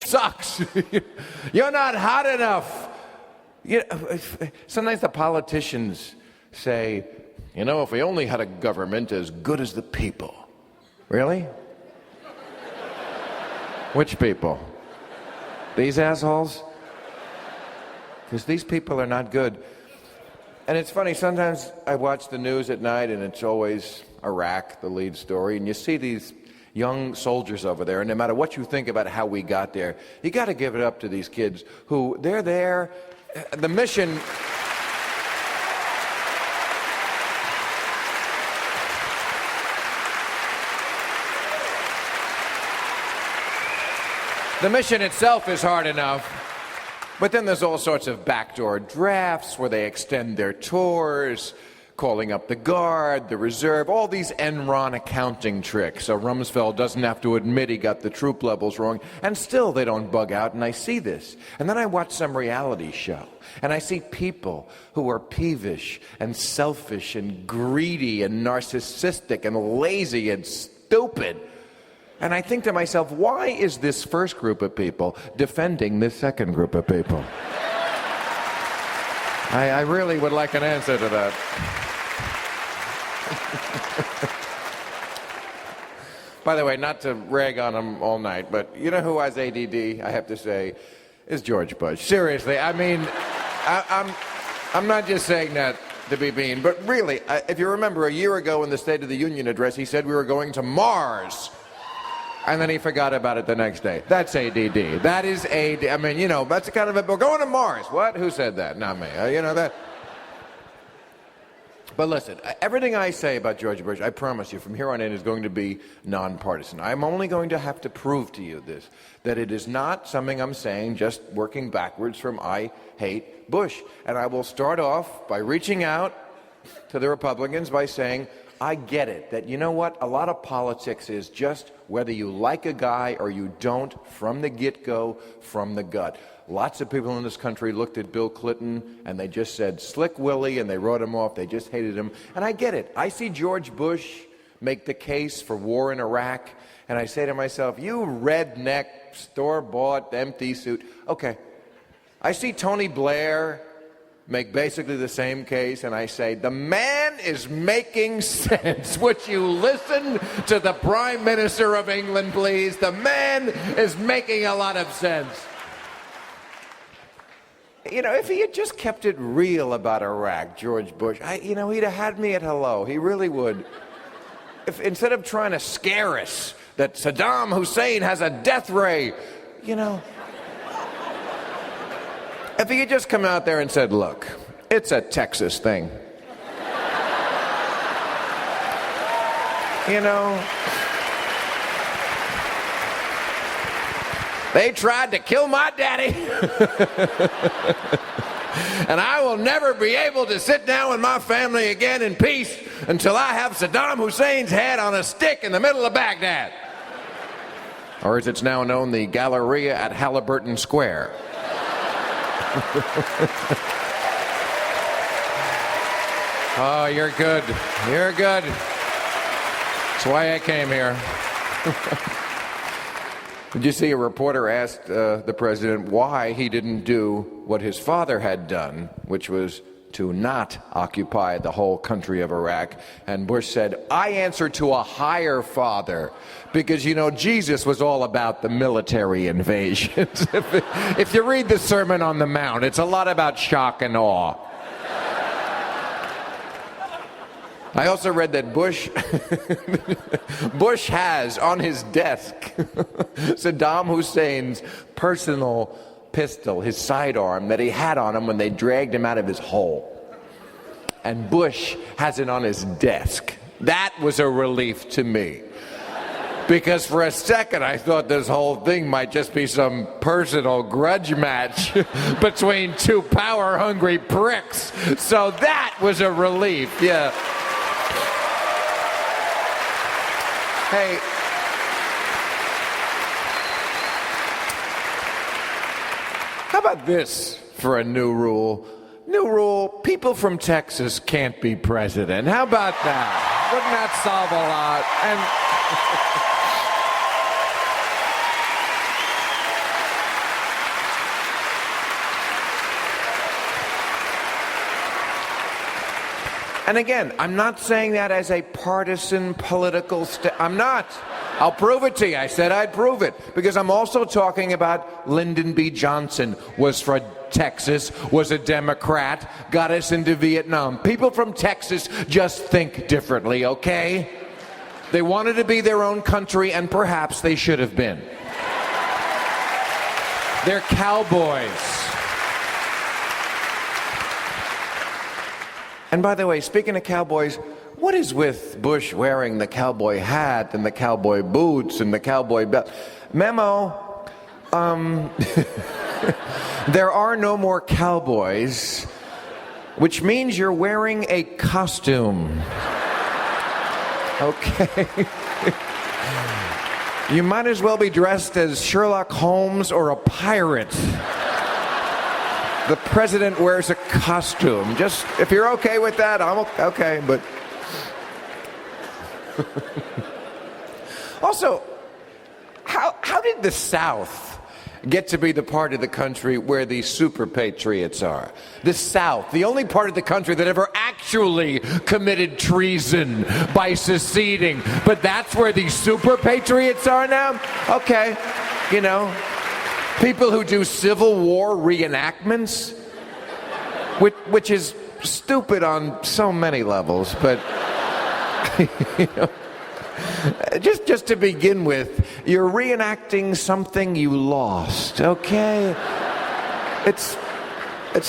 sucks. You're not hot enough. Sometimes the politicians say, if we only had a government as good as the people. Really? Which people? These assholes? Because these people are not good. And it's funny, sometimes I watch the news at night and it's always Iraq, the lead story, and you see these young soldiers over there, and no matter what you think about how we got there, you got to give it up to these kids who, they're there, the mission... The mission itself is hard enough, but then there's all sorts of backdoor drafts where they extend their tours, calling up the Guard, the Reserve, all these Enron accounting tricks. So Rumsfeld doesn't have to admit he got the troop levels wrong, and still they don't bug out, and I see this. And then I watch some reality show, and I see people who are peevish and selfish and greedy and narcissistic and lazy and stupid. And I think to myself, why is this first group of people defending this second group of people? I really would like an answer to that. By the way, not to rag on him all night, but you know who has ADD, I have to say, is George Bush. Seriously, I mean, I'm not just saying that to be mean, but really, if you remember a year ago in the State of the Union address, he said we were going to Mars. And then he forgot about it the next day. That's ADD. That is ADD. I mean, that's the kind of we're going to Mars. What? Who said that? Not me. That. But listen, everything I say about George Bush, I promise you, from here on in is going to be nonpartisan. I'm only going to have to prove to you this, that it is not something I'm saying just working backwards from I hate Bush. And I will start off by reaching out to the Republicans by saying, I get it, that a lot of politics is just whether you like a guy or you don't from the get-go, from the gut. Lots of people in this country looked at Bill Clinton and they just said, Slick Willie, and they wrote him off. They just hated him. And I get it. I see George Bush make the case for war in Iraq, and I say to myself, you redneck, store-bought, empty suit. Okay. I see Tony Blair make basically the same case, and I say, the man is making sense. Would you listen to the Prime Minister of England, please? The man is making a lot of sense. If he had just kept it real about Iraq, George Bush, he'd have had me at hello. He really would. If instead of trying to scare us that Saddam Hussein has a death ray, if he had just come out there and said, look, it's a Texas thing. They tried to kill my daddy. And I will never be able to sit down with my family again in peace until I have Saddam Hussein's head on a stick in the middle of Baghdad. Or as it's now known, the Galleria at Halliburton Square. Oh, you're good. You're good. That's why I came here. Did you see a reporter asked the president why he didn't do what his father had done, which was to not occupy the whole country of Iraq? And Bush said, I answer to a higher father, because, Jesus was all about the military invasions. If you read the Sermon on the Mount, it's a lot about shock and awe. I also read that Bush has on his desk Saddam Hussein's personal pistol, his sidearm, that he had on him when they dragged him out of his hole. And Bush has it on his desk. That was a relief to me. Because for a second I thought this whole thing might just be some personal grudge match between two power-hungry pricks. So that was a relief, yeah. Hey, how about this for a new rule? New rule, people from Texas can't be president. How about that? Wouldn't that solve a lot? And And again, I'm not saying that as a partisan political I'm not. I'll prove it to you. I said I'd prove it. Because I'm also talking about Lyndon B. Johnson was from Texas, was a Democrat, got us into Vietnam. People from Texas just think differently, okay? They wanted to be their own country, and perhaps they should have been. They're cowboys. And by the way, speaking of cowboys, what is with Bush wearing the cowboy hat and the cowboy boots and the cowboy belt? Memo, there are no more cowboys, which means you're wearing a costume. Okay. You might as well be dressed as Sherlock Holmes or a pirate. The president wears a costume. Just, if you're okay with that, I'm okay, but... Also, how did the South get to be the part of the country where the super patriots are? The South, the only part of the country that ever actually committed treason by seceding. But that's where the super patriots are now? Okay, you know, people who do Civil War reenactments, which is stupid on so many levels, but... You know, just to begin with, you're reenacting something you lost, okay? It's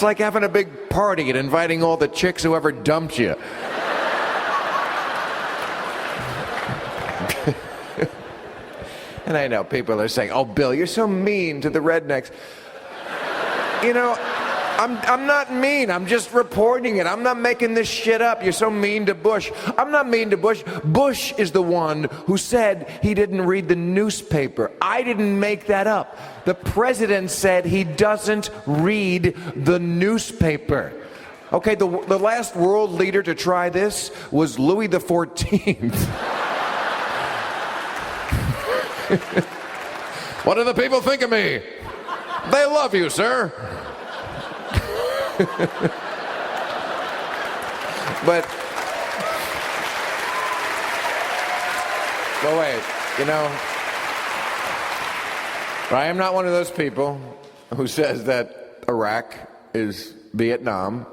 like having a big party and inviting all the chicks who ever dumped you. And I know people are saying, "Oh, Bill, you're so mean to the rednecks." You know, I'm not mean. I'm just reporting it. I'm not making this shit up. You're so mean to Bush. I'm not mean to Bush. Bush is the one who said he didn't read the newspaper. I didn't make that up. The president said he doesn't read the newspaper. Okay, the last world leader to try this was Louis XIV. What do the people think of me? They love you, sir. But wait, you know, I am not one of those people who says that Iraq is Vietnam.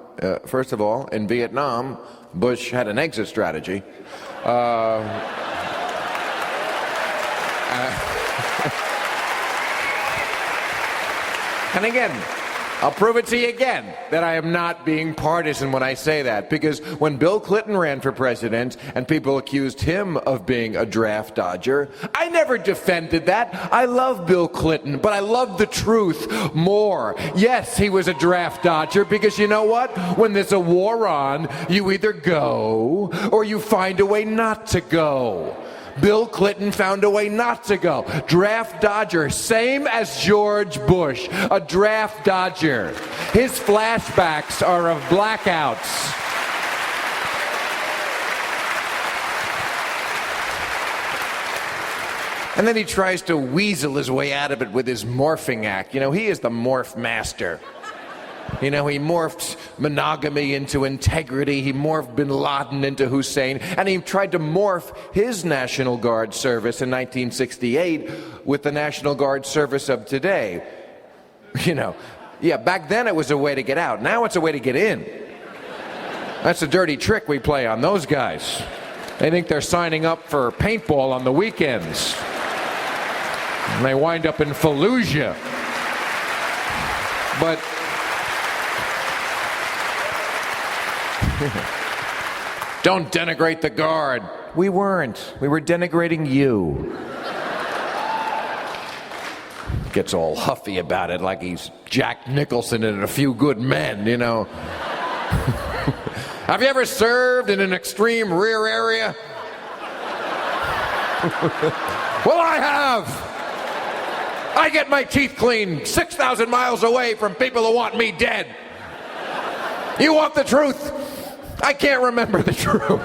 First of all, in Vietnam, Bush had an exit strategy. And again, I'll prove it to you again that I am not being partisan when I say that, because when Bill Clinton ran for president and people accused him of being a draft dodger, I never defended that. I love Bill Clinton, but I love the truth more. Yes, he was a draft dodger, because you know what? When there's a war on, you either go or you find a way not to go. Bill Clinton found a way not to go. Draft dodger, same as George Bush, a draft dodger. His flashbacks are of blackouts. And then he tries to weasel his way out of it with his morphing act. You know, he is the morph master. You know, he morphed monogamy into integrity. He morphed bin Laden into Hussein. And he tried to morph his National Guard service in 1968 with the National Guard service of today. You know, yeah, back then it was a way to get out. Now it's a way to get in. That's a dirty trick we play on those guys. They think they're signing up for paintball on the weekends. And they wind up in Fallujah. But... don't denigrate the Guard. We weren't. We were denigrating you. Gets all huffy about it like he's Jack Nicholson in A Few Good Men, you know. Have you ever served in an extreme rear area? Well, I have. I get my teeth cleaned 6,000 miles away from people who want me dead. You want the truth? I can't remember the truth.